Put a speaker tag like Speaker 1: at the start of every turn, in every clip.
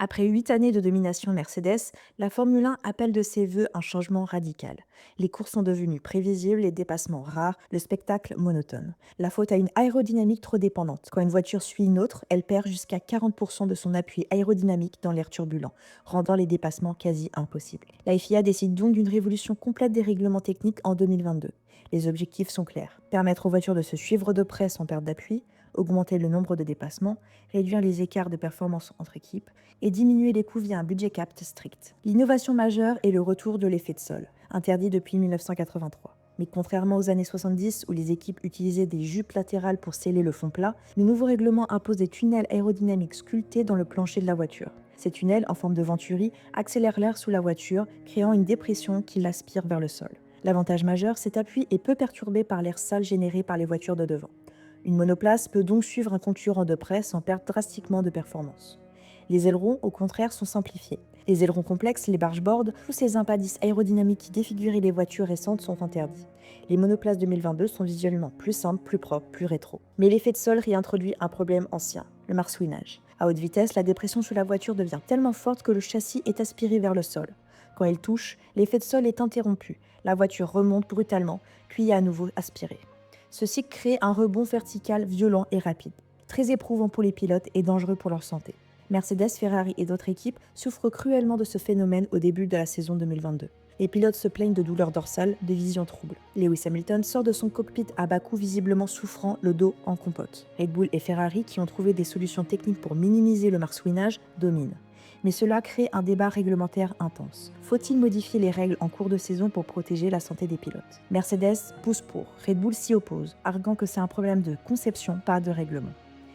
Speaker 1: Après 8 années de domination Mercedes, la Formule 1 appelle de ses vœux un changement radical. Les courses sont devenues prévisibles, les dépassements rares, le spectacle monotone. La faute à une aérodynamique trop dépendante. Quand une voiture suit une autre, elle perd jusqu'à 40% de son appui aérodynamique dans l'air turbulent, rendant les dépassements quasi impossibles. La FIA décide donc d'une révolution complète des règlements techniques en 2022. Les objectifs sont clairs. Permettre aux voitures de se suivre de près sans perte d'appui, augmenter le nombre de dépassements, réduire les écarts de performance entre équipes et diminuer les coûts via un budget cap strict. L'innovation majeure est le retour de l'effet de sol, interdit depuis 1983. Mais contrairement aux années 70 où les équipes utilisaient des jupes latérales pour sceller le fond plat, le nouveau règlement impose des tunnels aérodynamiques sculptés dans le plancher de la voiture. Ces tunnels, en forme de venturi, accélèrent l'air sous la voiture, créant une dépression qui l'aspire vers le sol. L'avantage majeur, cet appui est peu perturbé par l'air sale généré par les voitures de devant. Une monoplace peut donc suivre un concurrent de près sans perdre drastiquement de performance. Les ailerons, au contraire, sont simplifiés. Les ailerons complexes, les bargeboards, tous ces impadices aérodynamiques qui défiguraient les voitures récentes sont interdits. Les monoplaces 2022 sont visuellement plus simples, plus propres, plus rétro. Mais l'effet de sol réintroduit un problème ancien, le marsouinage. À haute vitesse, la dépression sous la voiture devient tellement forte que le châssis est aspiré vers le sol. Quand il touche, l'effet de sol est interrompu. La voiture remonte brutalement, puis est à nouveau aspirée. Ceci crée un rebond vertical violent et rapide, très éprouvant pour les pilotes et dangereux pour leur santé. Mercedes, Ferrari et d'autres équipes souffrent cruellement de ce phénomène au début de la saison 2022. Les pilotes se plaignent de douleurs dorsales, de vision trouble. Lewis Hamilton sort de son cockpit à bas coût visiblement souffrant, le dos en compote. Red Bull et Ferrari, qui ont trouvé des solutions techniques pour minimiser le marsouinage, dominent. Mais cela crée un débat réglementaire intense. Faut-il modifier les règles en cours de saison pour protéger la santé des pilotes? Mercedes pousse pour, Red Bull s'y oppose, arguant que c'est un problème de conception, pas de règlement.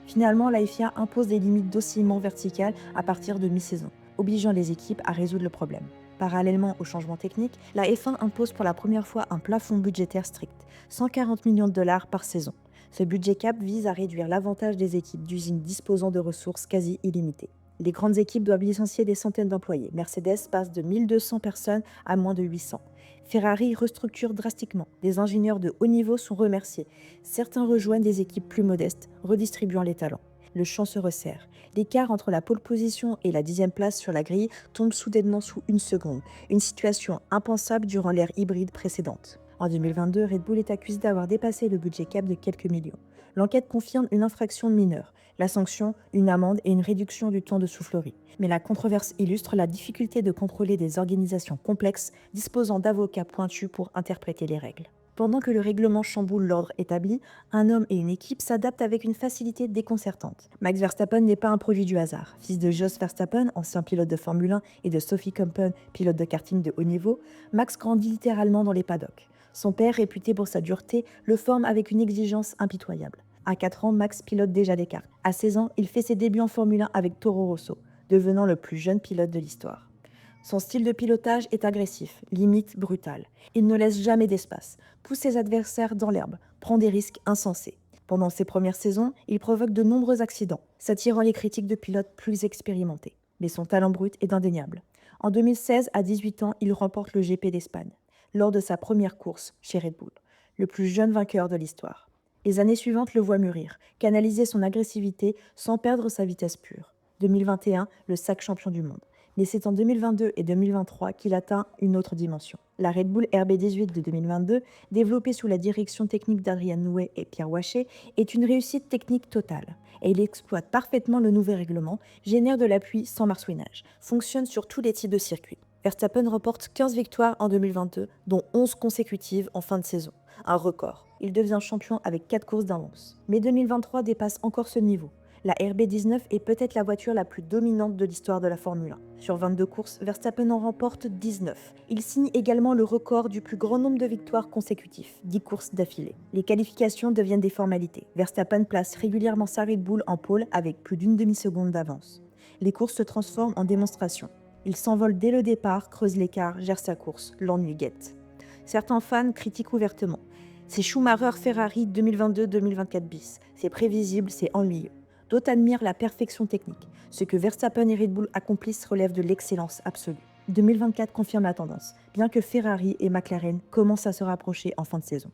Speaker 1: Finalement, la FIA impose des limites d'oscillement vertical à partir de mi-saison, obligeant les équipes à résoudre le problème. Parallèlement au changement technique, la F1 impose pour la première fois un plafond budgétaire strict, 140 millions de dollars par saison. Ce budget cap vise à réduire l'avantage des équipes d'usines disposant de ressources quasi illimitées. Les grandes équipes doivent licencier des centaines d'employés. Mercedes passe de 1200 personnes à moins de 800. Ferrari restructure drastiquement. Des ingénieurs de haut niveau sont remerciés. Certains rejoignent des équipes plus modestes, redistribuant les talents. Le champ se resserre. L'écart entre la pole position et la 10e place sur la grille tombe soudainement sous une seconde. Une situation impensable durant l'ère hybride précédente. En 2022, Red Bull est accusé d'avoir dépassé le budget cap de quelques millions. L'enquête confirme une infraction mineure. La sanction, une amende et une réduction du temps de soufflerie. Mais la controverse illustre la difficulté de contrôler des organisations complexes disposant d'avocats pointus pour interpréter les règles. Pendant que le règlement chamboule l'ordre établi, un homme et une équipe s'adaptent avec une facilité déconcertante. Max Verstappen n'est pas un produit du hasard. Fils de Jos Verstappen, ancien pilote de Formule 1, et de Sophie Compton, pilote de karting de haut niveau, Max grandit littéralement dans les paddocks. Son père, réputé pour sa dureté, le forme avec une exigence impitoyable. À 4 ans, Max pilote déjà des karts. À 16 ans, il fait ses débuts en Formule 1 avec Toro Rosso, devenant le plus jeune pilote de l'histoire. Son style de pilotage est agressif, limite brutal. Il ne laisse jamais d'espace, pousse ses adversaires dans l'herbe, prend des risques insensés. Pendant ses premières saisons, il provoque de nombreux accidents, s'attirant les critiques de pilotes plus expérimentés. Mais son talent brut est indéniable. En 2016, à 18 ans, il remporte le GP d'Espagne, lors de sa première course chez Red Bull, le plus jeune vainqueur de l'histoire. Les années suivantes le voient mûrir, canaliser son agressivité sans perdre sa vitesse pure. 2021, le sac champion du monde. Mais c'est en 2022 et 2023 qu'il atteint une autre dimension. La Red Bull RB18 de 2022, développée sous la direction technique d'Adrian Newey et Pierre Waché, est une réussite technique totale. Et il exploite parfaitement le nouveau règlement, génère de l'appui sans marsouinage, fonctionne sur tous les types de circuits. Verstappen remporte 15 victoires en 2022, dont 11 consécutives en fin de saison. Un record. Il devient champion avec 4 courses d'avance. Mais 2023 dépasse encore ce niveau. La RB19 est peut-être la voiture la plus dominante de l'histoire de la Formule 1. Sur 22 courses, Verstappen en remporte 19. Il signe également le record du plus grand nombre de victoires consécutives, 10 courses d'affilée. Les qualifications deviennent des formalités. Verstappen place régulièrement sa Red Bull en pole avec plus d'une demi-seconde d'avance. Les courses se transforment en démonstrations. Il s'envole dès le départ, creuse l'écart, gère sa course, l'ennui guette. Certains fans critiquent ouvertement. C'est Schumacher Ferrari 2022-2024 bis. C'est prévisible, c'est ennuyeux. D'autres admirent la perfection technique. Ce que Verstappen et Red Bull accomplissent relève de l'excellence absolue. 2024 confirme la tendance, bien que Ferrari et McLaren commencent à se rapprocher en fin de saison.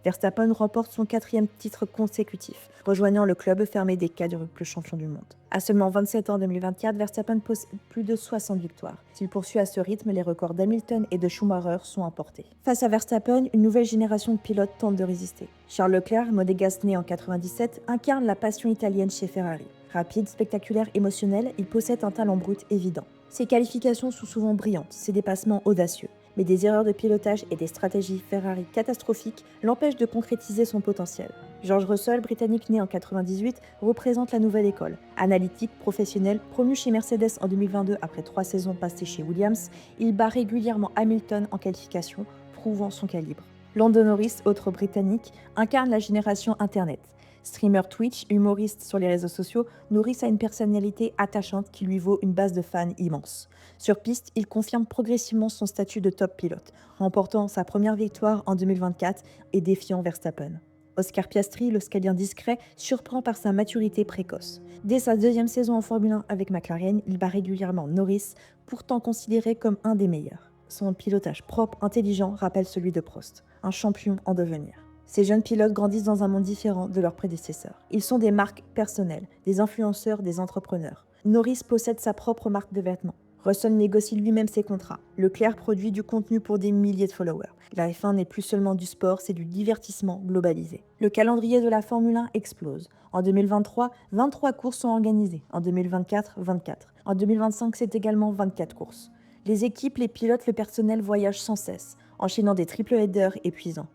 Speaker 1: Verstappen remporte son 4e titre consécutif, rejoignant le club fermé des quadruples champions du monde. À seulement 27 ans en 2024, Verstappen possède plus de 60 victoires. S'il poursuit à ce rythme, les records d'Hamilton et de Schumacher sont emportés. Face à Verstappen, une nouvelle génération de pilotes tente de résister. Charles Leclerc, monégasque né en 97, incarne la passion italienne chez Ferrari. Rapide, spectaculaire, émotionnel, il possède un talent brut évident. Ses qualifications sont souvent brillantes, ses dépassements audacieux. Mais des erreurs de pilotage et des stratégies Ferrari catastrophiques l'empêchent de concrétiser son potentiel. George Russell, britannique né en 98, représente la nouvelle école. Analytique, professionnel, promu chez Mercedes en 2022 après 3 saisons passées chez Williams, il bat régulièrement Hamilton en qualification, prouvant son calibre. Lando Norris, autre britannique, incarne la génération Internet. Streamer Twitch, humoriste sur les réseaux sociaux, Norris a une personnalité attachante qui lui vaut une base de fans immense. Sur piste, il confirme progressivement son statut de top pilote, remportant sa première victoire en 2024 et défiant Verstappen. Oscar Piastri, le scalien discret, surprend par sa maturité précoce. Dès sa 2e saison en Formule 1 avec McLaren, il bat régulièrement Norris, pourtant considéré comme un des meilleurs. Son pilotage propre, intelligent, rappelle celui de Prost, un champion en devenir. Ces jeunes pilotes grandissent dans un monde différent de leurs prédécesseurs. Ils sont des marques personnelles, des influenceurs, des entrepreneurs. Norris possède sa propre marque de vêtements. Russell négocie lui-même ses contrats. Leclerc produit du contenu pour des milliers de followers. La F1 n'est plus seulement du sport, c'est du divertissement globalisé. Le calendrier de la Formule 1 explose. En 2023, 23 courses sont organisées. En 2024, 24. En 2025, c'est également 24 courses. Les équipes, les pilotes, le personnel voyagent sans cesse, enchaînant des triple headers épuisants.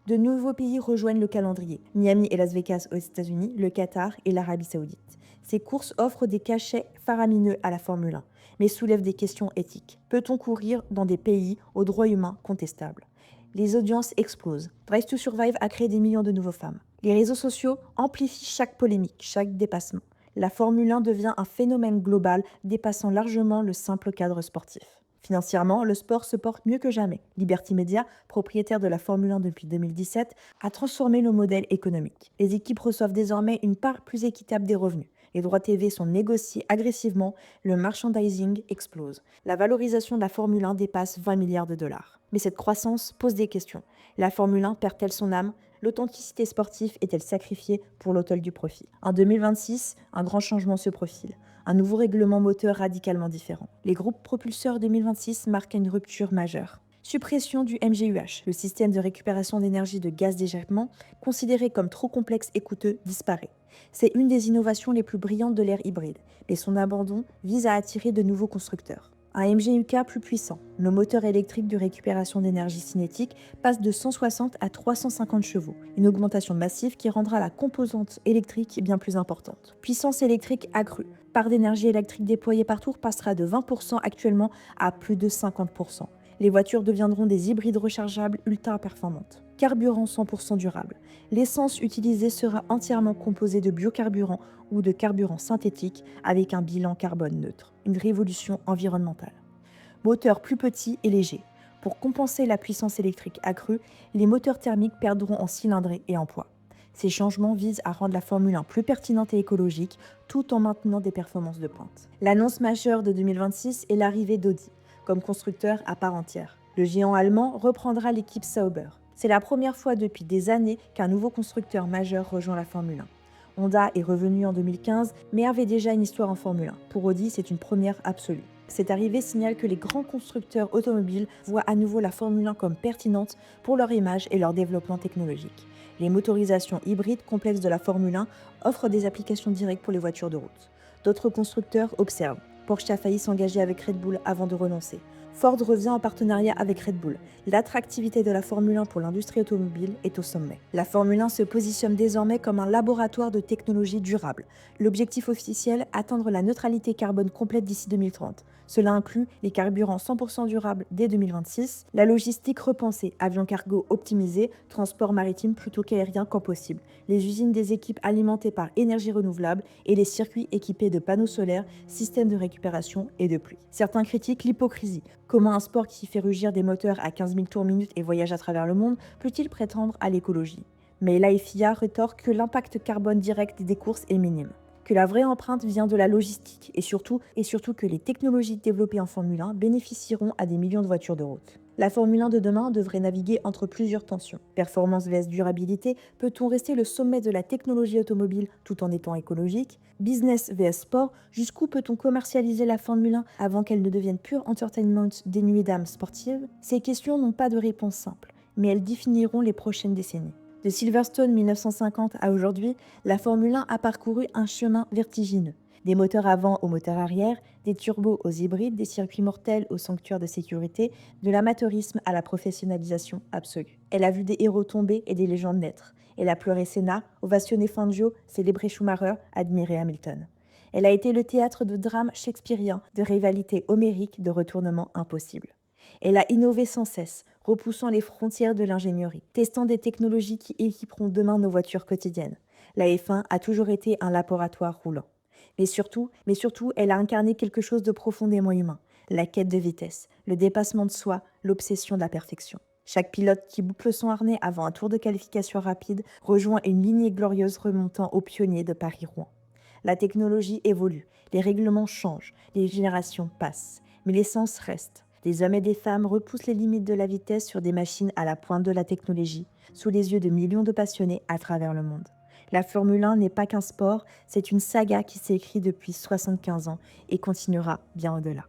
Speaker 1: De nouveaux pays rejoignent le calendrier, Miami et Las Vegas aux États-Unis, le Qatar et l'Arabie Saoudite. Ces courses offrent des cachets faramineux à la Formule 1, mais soulèvent des questions éthiques. Peut-on courir dans des pays aux droits humains contestables ? Les audiences explosent. Drive to Survive a créé des millions de nouveaux fans. Les réseaux sociaux amplifient chaque polémique, chaque dépassement. La Formule 1 devient un phénomène global dépassant largement le simple cadre sportif. Financièrement, le sport se porte mieux que jamais. Liberty Media, propriétaire de la Formule 1 depuis 2017, a transformé le modèle économique. Les équipes reçoivent désormais une part plus équitable des revenus. Les droits TV sont négociés agressivement, le merchandising explose. La valorisation de la Formule 1 dépasse 20 milliards de dollars. Mais cette croissance pose des questions. La Formule 1 perd-elle son âme ? L'authenticité sportive est-elle sacrifiée pour l'autel du profit ? En 2026, un grand changement se profile. Un nouveau règlement moteur radicalement différent. Les groupes propulseurs 2026 marquent une rupture majeure. Suppression du MGUH, le système de récupération d'énergie de gaz d'échappement, considéré comme trop complexe et coûteux, disparaît. C'est une des innovations les plus brillantes de l'ère hybride, mais son abandon vise à attirer de nouveaux constructeurs. Un MGUK plus puissant, le moteur électrique de récupération d'énergie cinétique passe de 160 à 350 chevaux, une augmentation massive qui rendra la composante électrique bien plus importante. Puissance électrique accrue, part d'énergie électrique déployée par tour passera de 20% actuellement à plus de 50%. Les voitures deviendront des hybrides rechargeables ultra performantes. Carburant 100% durable. L'essence utilisée sera entièrement composée de biocarburant ou de carburant synthétique avec un bilan carbone neutre. Une révolution environnementale. Moteur plus petit et léger. Pour compenser la puissance électrique accrue, les moteurs thermiques perdront en cylindrée et en poids. Ces changements visent à rendre la Formule 1 plus pertinente et écologique, tout en maintenant des performances de pointe. L'annonce majeure de 2026 est l'arrivée d'Audi, comme constructeur à part entière. Le géant allemand reprendra l'équipe Sauber. C'est la première fois depuis des années qu'un nouveau constructeur majeur rejoint la Formule 1. Honda est revenu en 2015, mais avait déjà une histoire en Formule 1. Pour Audi, c'est une première absolue. Cette arrivée signale que les grands constructeurs automobiles voient à nouveau la Formule 1 comme pertinente pour leur image et leur développement technologique. Les motorisations hybrides complexes de la Formule 1 offrent des applications directes pour les voitures de route. D'autres constructeurs observent. Porsche a failli s'engager avec Red Bull avant de renoncer. Ford revient en partenariat avec Red Bull. L'attractivité de la Formule 1 pour l'industrie automobile est au sommet. La Formule 1 se positionne désormais comme un laboratoire de technologie durable. L'objectif officiel, atteindre la neutralité carbone complète d'ici 2030. Cela inclut les carburants 100% durables dès 2026, la logistique repensée, avions cargo optimisés, transport maritime plutôt qu'aérien quand possible, les usines des équipes alimentées par énergie renouvelable et les circuits équipés de panneaux solaires, systèmes de récupération et de pluie. Certains critiquent l'hypocrisie. Comment un sport qui fait rugir des moteurs à 15 000 tours minute et voyage à travers le monde peut-il prétendre à l'écologie ? Mais la FIA rétorque que l'impact carbone direct des courses est minime, que la vraie empreinte vient de la logistique et surtout que les technologies développées en Formule 1 bénéficieront à des millions de voitures de route. La Formule 1 de demain devrait naviguer entre plusieurs tensions. Performance vs durabilité, peut-on rester le sommet de la technologie automobile tout en étant écologique? Business vs sport, jusqu'où peut-on commercialiser la Formule 1 avant qu'elle ne devienne pure entertainment dénuée d'âme sportive? Ces questions n'ont pas de réponse simple, mais elles définiront les prochaines décennies. De Silverstone 1950 à aujourd'hui, la Formule 1 a parcouru un chemin vertigineux. Des moteurs avant aux moteurs arrière, des turbos aux hybrides, des circuits mortels aux sanctuaires de sécurité, de l'amateurisme à la professionnalisation absolue. Elle a vu des héros tomber et des légendes naître. Elle a pleuré Senna, ovationné Fangio, célébré Schumacher, admiré Hamilton. Elle a été le théâtre de drames shakespeariens, de rivalités homériques, de retournements impossibles. Elle a innové sans cesse, repoussant les frontières de l'ingénierie, testant des technologies qui équiperont demain nos voitures quotidiennes. La F1 a toujours été un laboratoire roulant. Mais surtout, elle a incarné quelque chose de profondément humain, la quête de vitesse, le dépassement de soi, l'obsession de la perfection. Chaque pilote qui boucle son harnais avant un tour de qualification rapide rejoint une lignée glorieuse remontant aux pionniers de Paris-Rouen. La technologie évolue, les règlements changent, les générations passent, mais l'essence reste. Des hommes et des femmes repoussent les limites de la vitesse sur des machines à la pointe de la technologie, sous les yeux de millions de passionnés à travers le monde. La Formule 1 n'est pas qu'un sport, c'est une saga qui s'est écrite depuis 75 ans et continuera bien au-delà.